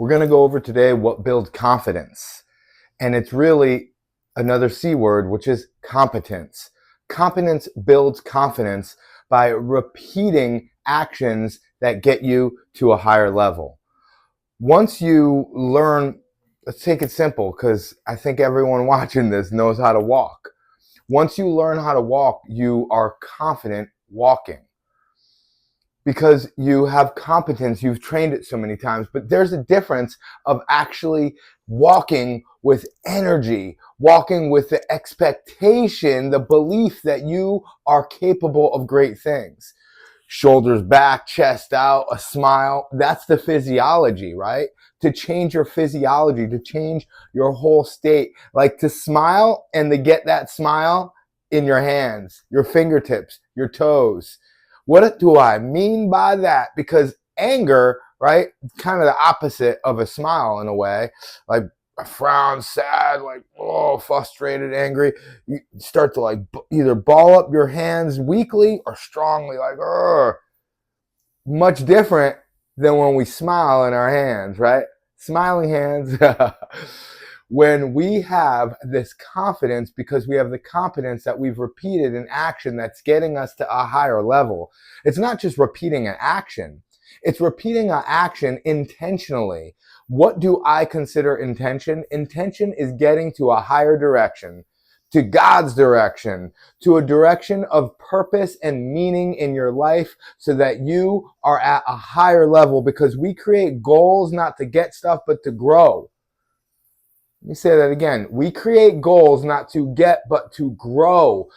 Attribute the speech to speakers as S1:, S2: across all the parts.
S1: We're going to go over today what builds confidence. And it's really another C word, which is competence. Competence builds confidence by repeating actions that get you to a higher level. Once you learn, let's take it simple, because I think everyone watching this knows how to walk. Once you learn how to walk, you are confident walking because you have competence, you've trained it so many times. But there's a difference of actually walking with energy, walking with the expectation, the belief that you are capable of great things. Shoulders back, chest out, a smile. That's the physiology, right? To change your physiology, to change your whole state. Like to smile and to get that smile in your hands, your fingertips, your toes. What do I mean by that? Because anger, right, kind of the opposite of a smile in a way. Like a frown, sad, like, oh, frustrated, angry. You start to like either ball up your hands weakly or strongly, like, oh. Much different than when we smile in our hands, right? Smiling hands. When we have this confidence, because we have the competence that we've repeated an action that's getting us to a higher level. It's not just repeating an action. It's repeating an action intentionally. What do I consider intention? Intention is getting to a higher direction, to God's direction, to a direction of purpose and meaning in your life so that you are at a higher level, because we create goals not to get stuff, but to grow. Let me say that again. We create goals not to get, but to grow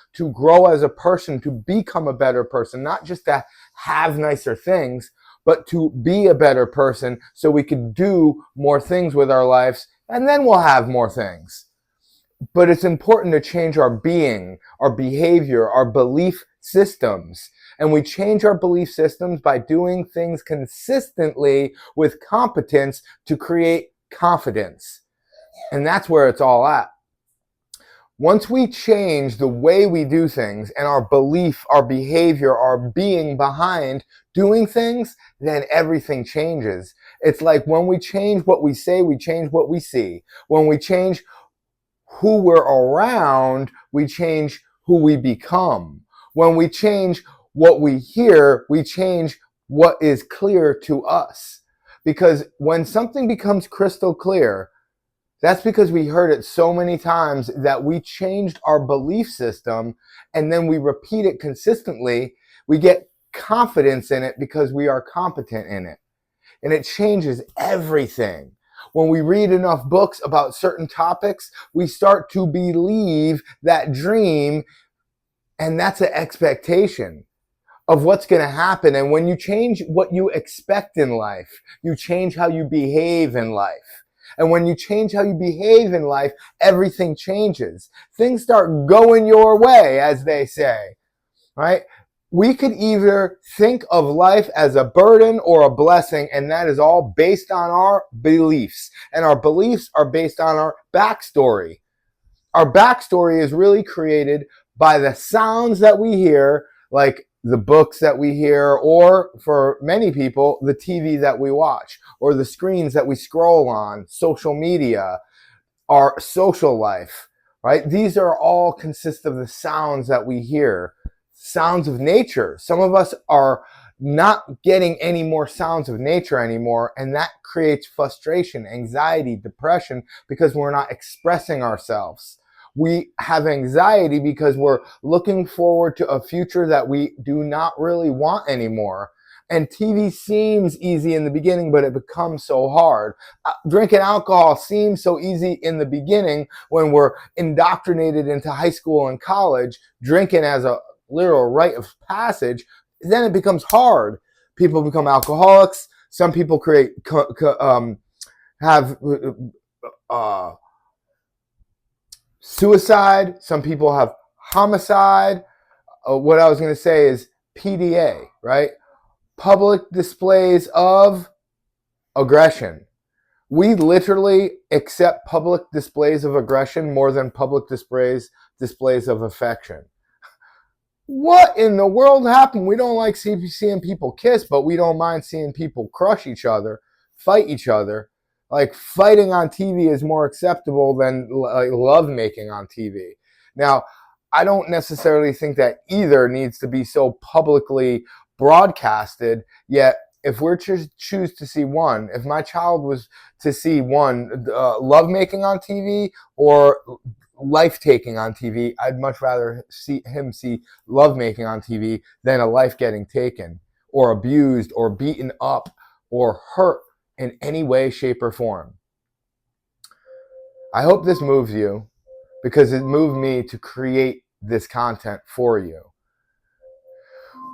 S1: as a person, to become a better person, not just to have nicer things, but to be a better person so we can do more things with our lives, and then we'll have more things. But it's important to change our being, our behavior, our belief systems. And we change our belief systems by doing things consistently with competence to create confidence. And that's where it's all at. Once we change the way we do things and our belief, our behavior, our being behind doing things, then everything changes. It's like when we change what we say, we change what we see. When we change who we're around, we change who we become. When we change what we hear, we change what is clear to us. Because when something becomes crystal clear, that's because we heard it so many times that we changed our belief system, and then we repeat it consistently. We get confidence in it because we are competent in it. And it changes everything. When we read enough books about certain topics, we start to believe that dream, and that's an expectation of what's going to happen. And when you change what you expect in life, you change how you behave in life. And when you change how you behave in life, everything changes. Things start going your way, as they say, right? We could either think of life as a burden or a blessing, and that is all based on our beliefs. And our beliefs are based on our backstory. Our backstory is really created by the sounds that we hear, like the books that we hear, or for many people, the TV that we watch, or the screens that we scroll on, social media, our social life, right? These are all consist of the sounds that we hear. Sounds of nature. Some of us are not getting any more sounds of nature anymore, and that creates frustration, anxiety, depression, because we're not expressing ourselves. We have anxiety because we're looking forward to a future that we do not really want anymore. And TV seems easy in the beginning, but it becomes so hard. Drinking alcohol seems so easy in the beginning when we're indoctrinated into high school and college, drinking as a literal rite of passage. Then it becomes hard. People become alcoholics. Some people have suicide. Some people have homicide. What I was going to say is PDA, right? Public displays of aggression. We literally accept public displays of aggression more than public displays of affection. What in the world happened? We don't like seeing people kiss, but we don't mind seeing people crush each other, fight each other. Like fighting on TV is more acceptable than like love making on TV. Now, I don't necessarily think that either needs to be so publicly broadcasted, yet if we're to choose to see one, if my child was to see one, love making on TV or life taking on TV, I'd much rather see him see love making on TV than a life getting taken or abused or beaten up or hurt in any way, shape, or form. I hope this moves you because it moved me to create this content for you.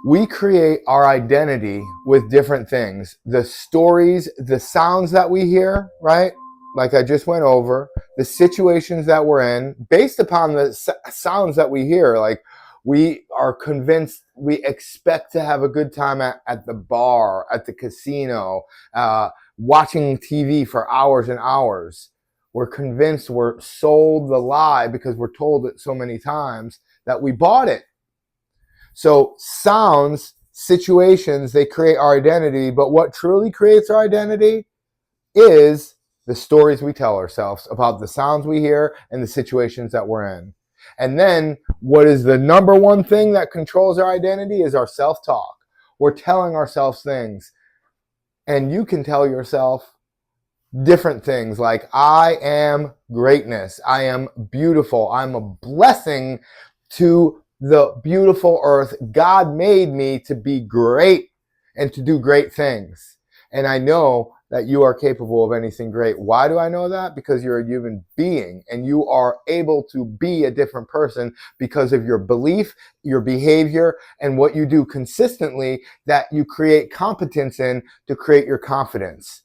S1: We create our identity with different things. The stories, the sounds that we hear, right? Like I just went over, the situations that we're in, based upon the sounds that we hear. Like we are convinced, we expect to have a good time at the bar, at the casino, watching TV for hours and hours. We're convinced, we're sold the lie because we're told it so many times that we bought it. So sounds, situations, they create our identity, but what truly creates our identity is the stories we tell ourselves about the sounds we hear and the situations that we're in. And then what is the number one thing that controls our identity is our self-talk. We're telling ourselves things. And you can tell yourself different things like, I am greatness. I am beautiful. I'm a blessing to the beautiful earth. God made me to be great and to do great things. And I know that you are capable of anything great. Why do I know that? Because you're a human being and you are able to be a different person because of your belief, your behavior, and what you do consistently that you create competence in to create your confidence.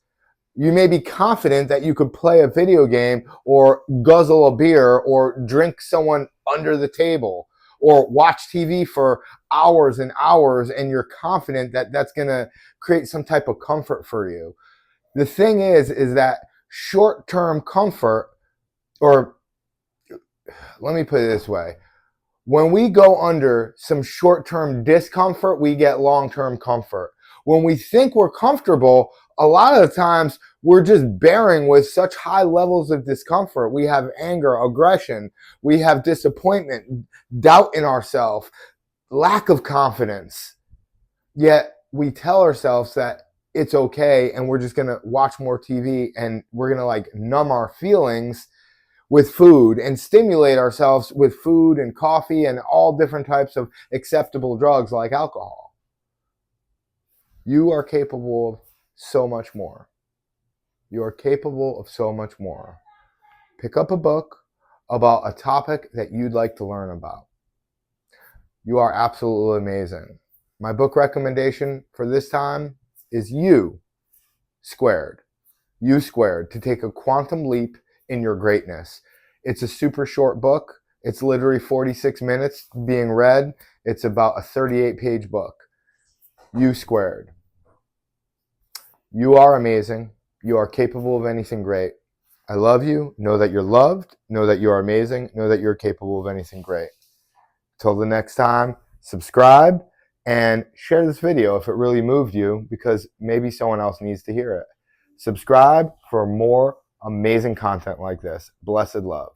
S1: You may be confident that you could play a video game or guzzle a beer or drink someone under the table or watch TV for hours and hours, and you're confident that that's going to create some type of comfort for you. The thing is that short-term comfort, or let me put it this way, when we go under some short-term discomfort, we get long-term comfort. When we think we're comfortable, a lot of the times we're just bearing with such high levels of discomfort. We have anger, aggression, we have disappointment, doubt in ourselves, lack of confidence. Yet we tell ourselves that it's okay and we're just going to watch more TV and we're going to like numb our feelings with food and stimulate ourselves with food and coffee and all different types of acceptable drugs like alcohol. You are capable of so much more. You are capable of so much more. Pick up a book about a topic that you'd like to learn about. You are absolutely amazing. My book recommendation for this time is U Squared. U Squared, to take a quantum leap in your greatness. It's a super short book. It's literally 46 minutes being read. It's about a 38-page book. U Squared. You are amazing. You are capable of anything great. I love you. Know that you're loved. Know that you are amazing. Know that you're capable of anything great. Till the next time, subscribe and share this video if it really moved you, because maybe someone else needs to hear it. Subscribe for more amazing content like this. Blessed love.